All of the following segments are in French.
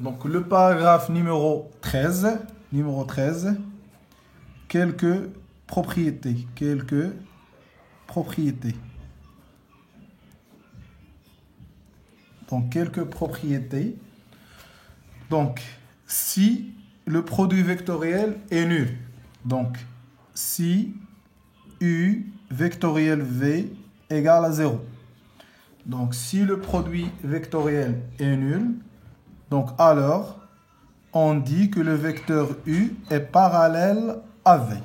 Donc le paragraphe numéro 13, quelques propriétés. Donc quelques propriétés. Donc si le produit vectoriel est nul. Donc si U vectoriel V égale à 0. Donc si le produit vectoriel est nul, donc alors on dit que le vecteur U est parallèle à V.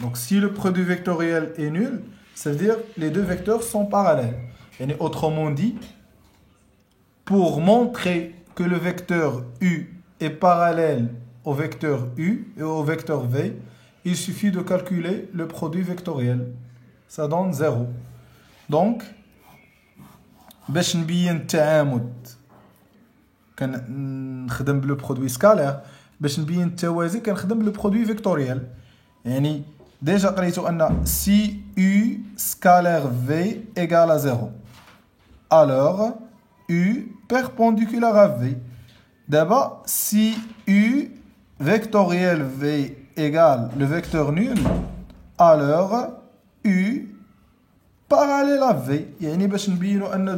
Donc si le produit vectoriel est nul, ça veut dire que les deux vecteurs sont parallèles. Et autrement dit, pour montrer que le vecteur U est parallèle au vecteur U et au vecteur V, il suffit de calculer le produit vectoriel. Ça donne 0. Donc, باش نبين التعامد كنخدم بلو برودوي سكالير باش نبين التوازي كنخدم بلو برودوي فيكتوريال يعني ديجا قريتو ان سي U scalaire V égale à 0 alors U perpendiculaire à V d'abord si U vectoriel V égale le vecteur nul alors U parallèle à V يعني باش نبينوا ان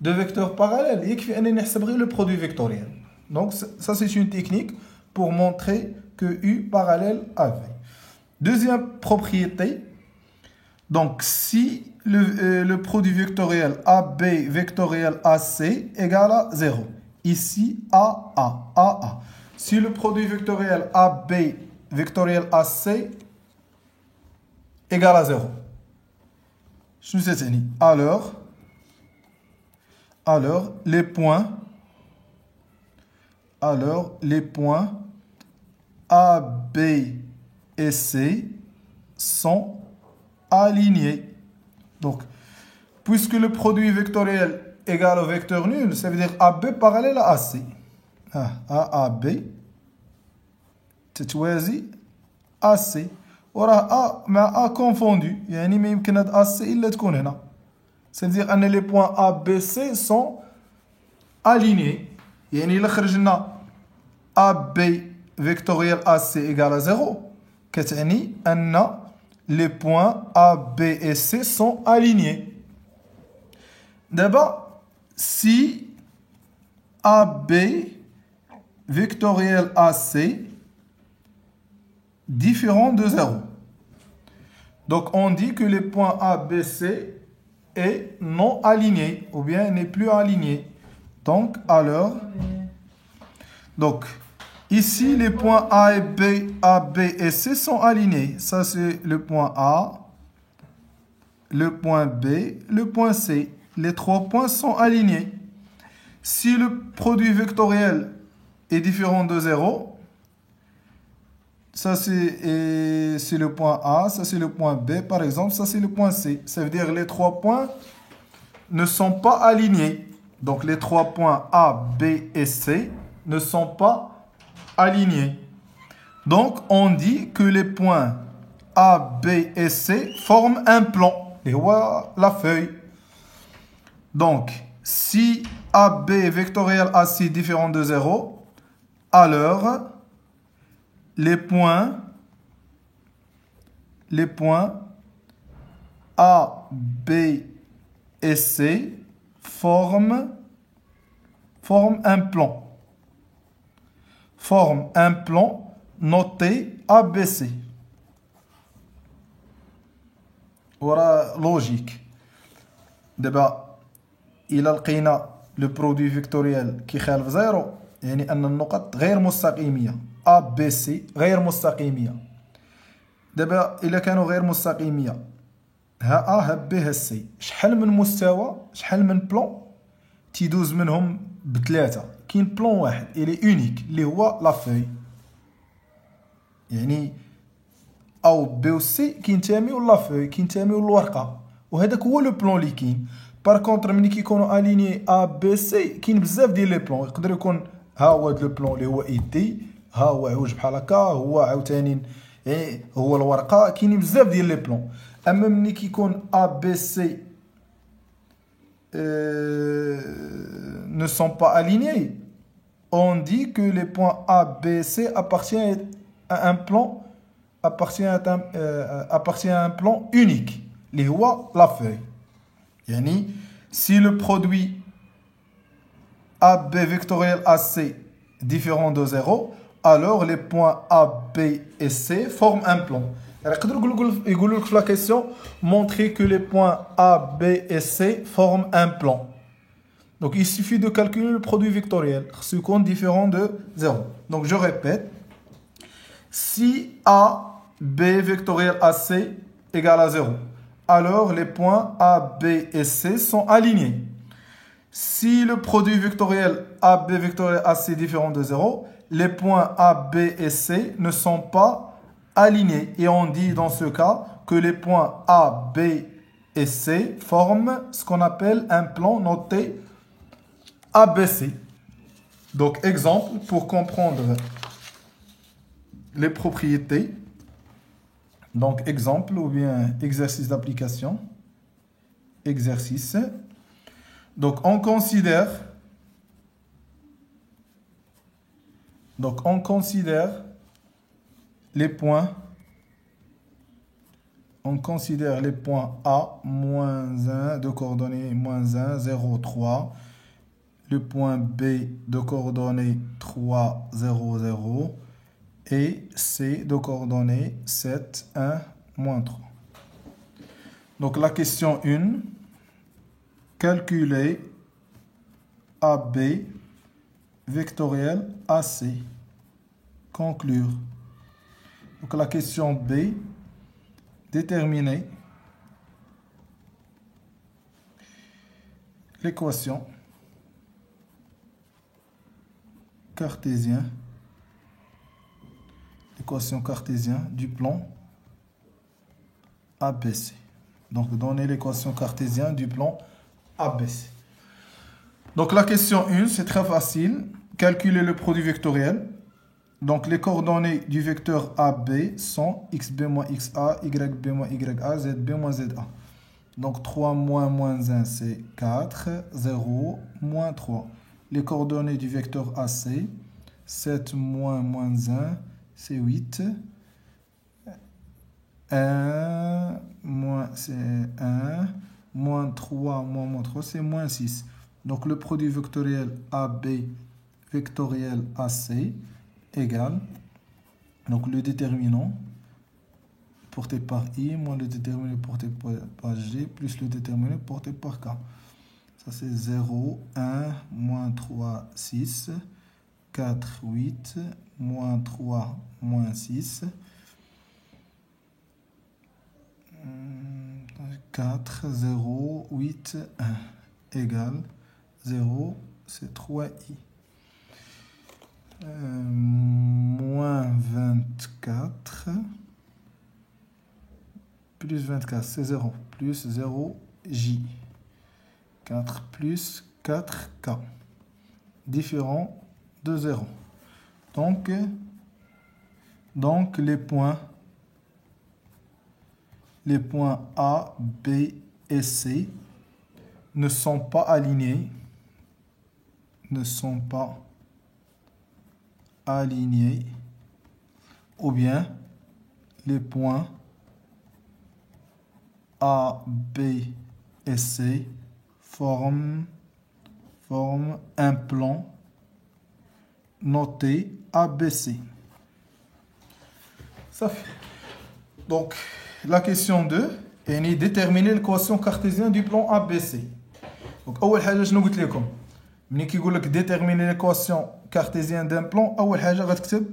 deux vecteurs parallèles يكفي انني نحسب غير le produit vectoriel. Donc ça c'est une technique pour montrer que U parallèle à V. Deuxième propriété, donc si le produit vectoriel AB vectoriel AC égale à 0. Ici AA. Si le produit vectoriel AB vectoriel AC égale à 0. Alors les points A, B et C sont alignés. Donc, puisque le produit vectoriel égale au vecteur nul, ça veut dire AB parallèle à AC. AB تتوازي AC. وراه A مع A confondu. يعني ما يمكن هاد AC إلا تكون هنا. C'est-à-dire que les points A, B, C sont alignés. يعني إلا خرج لنا AB vectoriel AC égale à 0 كتعني أن les points A, B et C sont alignés. D'abord, si AB vectoriel AC différent de 0. Donc on dit que les points A, B, C est non aligné ou bien n'est plus aligné. Donc alors, ici les points A B et C sont alignés. Ça c'est le point A, le point B, le point C. Les trois points sont alignés. Si le produit vectoriel est différent de 0, ça c'est le point A, ça c'est le point B par exemple, ça c'est le point C. Ça veut dire que les trois points ne sont pas alignés. Donc les trois points A, B et C ne sont pas alignés. Donc on dit que les points A, B et C forment un plan. Et voilà la feuille. Donc si AB vectoriel AC est différent de 0, alors les points A, B et C forment un plan. Forment un plan noté ABC. Voilà logique. D'abord, إلى لقينا le produit vectoriel qui خالف 0 يعني أن النقط غير مستقيمية. A, B, C غير مستقيمية. دابا إلا كانوا غير مستقيمية ها A ها B ها C شحال من مستوى شحال من بلون تيدوز منهم بثلاثة كاين بلون واحد إلي أونيك اللي هو لا فوي يعني أو B و C كينتميو لا فوي كينتميو للورقة وهذاك هو لو بلون اللي كاين. بار كونطر ملي كيكونوا اليني A B C كاين بزاف ديال لي بلون يقدر يكون ها هو هذا لو بلون اللي هو اي تي ها هو عوج بحال هكا هو عاوتاني يعني هو الورقه كاينين بزاف ديال لي بلون. اما ملي كيكون A B C ne sont pas alignés on dit que les points A, B, C appartiennent à un plan, appartient à un plan unique. Les rois, la feuille. Yani, si le produit AB vectoriel AC différent de 0, alors les points A, B et C forment un plan. La question montrer que les points A, B et C forment un plan. Donc il suffit de calculer le produit vectoriel, ce compte différent de 0. Donc je répète, si A, B vectoriel AC égale à 0, alors les points A, B et C sont alignés. Si le produit vectoriel AB vectoriel AC est différent de 0, les points A, B et C ne sont pas alignés. Et on dit dans ce cas que les points A, B et C forment ce qu'on appelle un plan noté ABC. Donc, exemple, pour comprendre les propriétés. Donc, exemple ou bien exercice d'application. Exercice. Donc, on considère les points. On considère les points A, moins 1, de coordonnées moins 1, 0, 3. Le point B de coordonnées 3, 0, 0. Et C de coordonnées 7, 1, moins 3. Donc, la question 1. Calculer AB vectoriel AC. Conclure. Donc la question B. Déterminer l'équation cartésienne du plan ABC. Donc donner l'équation cartésienne du plan ABC. Donc la question 1, c'est très facile. Calculer le produit vectoriel. Donc les coordonnées du vecteur AB sont xb moins xa, yb moins ya, zb moins za. Donc 3 moins moins 1, c'est 4, 0, moins 3. Les coordonnées du vecteur AC, 7 moins moins 1, c'est 8. 1, moins c'est 1. Moins 3, moins 3, c'est moins 6. Donc le produit vectoriel AB vectoriel AC égale, donc le déterminant porté par I moins le déterminant porté par G plus le déterminant porté par K. Ça c'est 0, 1, moins 3, 6, 4, 8, moins 3, moins 6. 4, 0, 8, 1 égale 0, c'est 3i. Moins 24 plus 24, c'est 0. Plus 0j. 4 plus 4k. Différent de 0. Donc les points A, B et C ne sont pas alignés. Ou bien les points A, B et C forment un plan noté ABC. Ça fait. Donc, la question 2 est déterminer l'équation cartésienne du plan ABC. Donc, أول حاجة شنو قلت لكم؟ ملي كيقول لك déterminer l'équation cartésienne d'un plan، أول حاجة غتكتب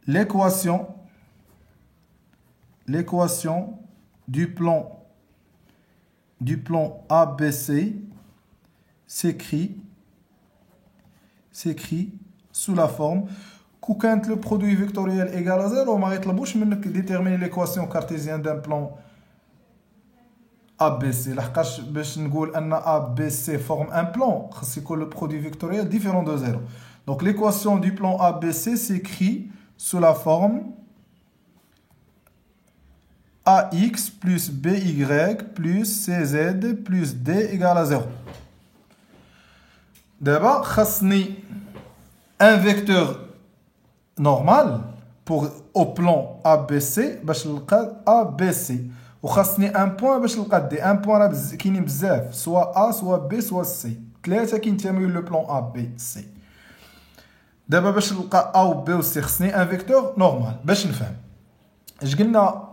l'équation du plan ABC s'écrit sous la forme كو كانت le produit vectoriel égal à 0 ما يطلبوش منك déterminer l'équation cartésienne d'un plan ABC. لحقاش باش نقول ان ABC forme un plan خاص يكون le produit vectoriel différent de 0. Donc l'équation du plan ABC s'écrit sous la forme AX plus BY plus CZ plus D égale à 0. دابا خاصني un vecteur normal pour au plan ABC باش نلقى ABC وخاصني ان بوين باش نلقى دي. ان بوين راه كاينين بزاف سواء A سواء B سواء C. ثلاثه كينتميو لو بلان A B C. دابا باش نلقى A و B و C خصني ان فيكتور نورمال. باش نفهم اش قلنا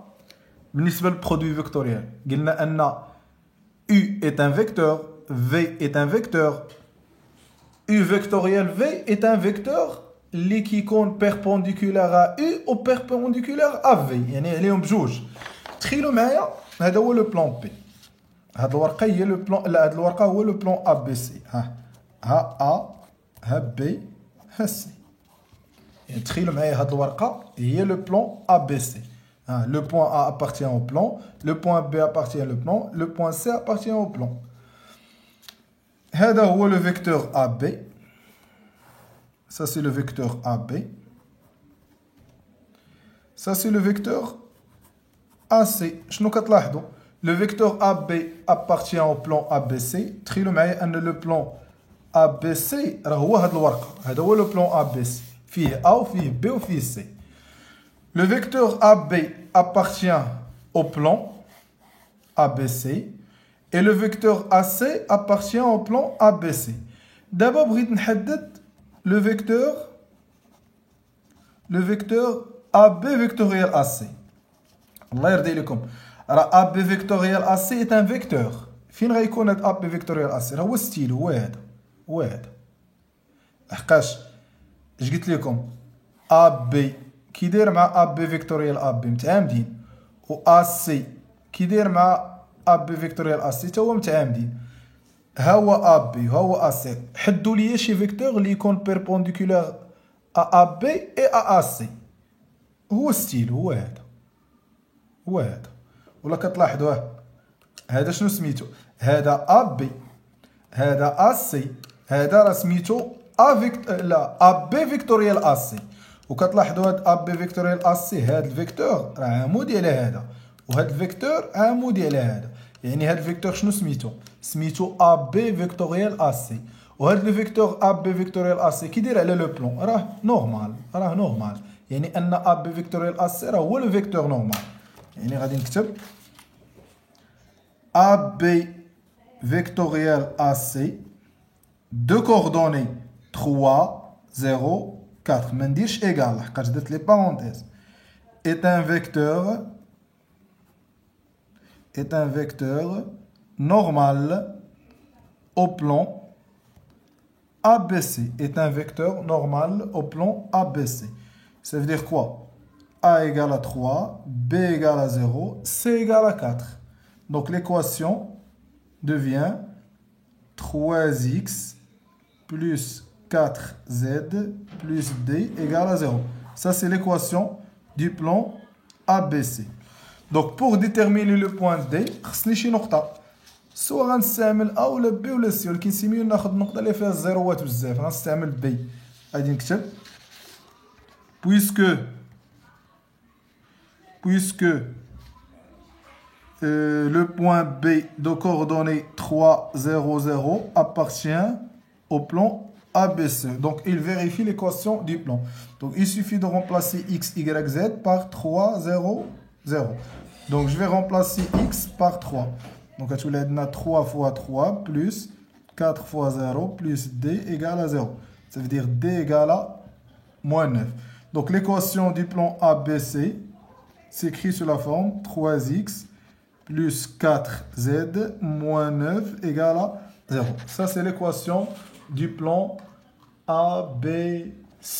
بالنسبه للبرودوي فيكتوريال، قلنا ان U est un vecteur, V est un vecteur. U vectoriel V est un vecteur qui est perpendiculaire à U ou perpendiculaire à V. يعني عليهم بجوج. تخيلوا معايا هذا هو لو بلان بي. هاد الورقه هي لو بلان، لا هاد الورقه هو لو بلان ا بي سي. ها ا ها بي ها سي. يعني تخيلوا معايا هاد الورقه هي لو بلان ا بي سي. Le point A appartient au plan, le point B appartient au plan, le point C appartient au plan. هذا هو le vecteur AB. Ça c'est le vecteur AB. Ça c'est le vecteur AC. شنو كتلاحظوا؟ Le vecteur AB appartient au plan ABC. تخيلوا معايا أن le plan ABC راه هو هاد الورقة. هذا هو le plan ABC. فيه A وفيه B وفيه C. Le vecteur AB appartient au plan ABC et le vecteur AC appartient au plan ABC. D'abord, بغيت نحدد le vecteur AB vectoriel AC. الله يرضي لكم. راه AB vectoriel AC est un vecteur. فين غيكون هاد AB vectoriel AC؟ راه هو ستيل، هو هذا. لحقاش اش قلت لكم؟ AB كي داير مع ا بي فيكتوريال ا بي متعامدين، و ا سي كي داير مع ا بي فيكتوريال ا سي تا هو متعامدين. ها هو ا بي ها هو ا سي. حدوا لي شي فيكتور اللي يكون بيربونديكولار ا بي اي ا سي. هو ستيل هو هذا ولا كتلاحظوا هذا شنو سميتو؟ هذا ا بي، هذا ا سي، هذا راه سميتو ا بي فيكتوريال ا سي. وكتلاحظوا هاد ا بي فيكتوريال ا سي، هاد الفيكتور راه عمودي على هذا، وهاد الفيكتور عمودي على هذا. يعني هاد الفيكتور شنو سميتو ا بي فيكتوريال ا سي. وهاد لو فيكتور ا بي فيكتوريال ا سي كي داير على لو بلون راه نورمال. يعني ان ا بي فيكتوريال ا سي راه هو لو فيكتور نورمال. يعني غادي نكتب ا بي فيكتوريال ا سي دو كوردوني 3 0 4 ما نديرش égal لحقاش درت لي بارونتيز. est un vecteur normal au plan ABC. Est un vecteur normal au plan ABC. Ça veut dire quoi? A égale à 3, B égale à 0, C égale à 4. Donc l'équation devient 3x plus 4z plus d égale à 0. Ça, c'est l'équation du plan ABC. Donc, pour déterminer le point D, خصني شي نقطة. سواء غنستعمل A ولا B ولا C، ولكن سيميو ناخد النقطة اللي فيها الزيروات بزاف. غنستعمل B. غادي نكتب puisque le point B de coordonnées 3 0 0 appartient au plan ABC. Donc, il vérifie l'équation du plan. Donc, il suffit de remplacer x, y, z par 3, 0, 0. Donc, je vais remplacer x par 3. Donc, on a 3 fois 3 plus 4 fois 0 plus d égale à 0. Ça veut dire d égale à moins 9. Donc, l'équation du plan ABC s'écrit sous la forme 3x plus 4z moins 9 égale à 0. Ça, c'est l'équation du plan ABC.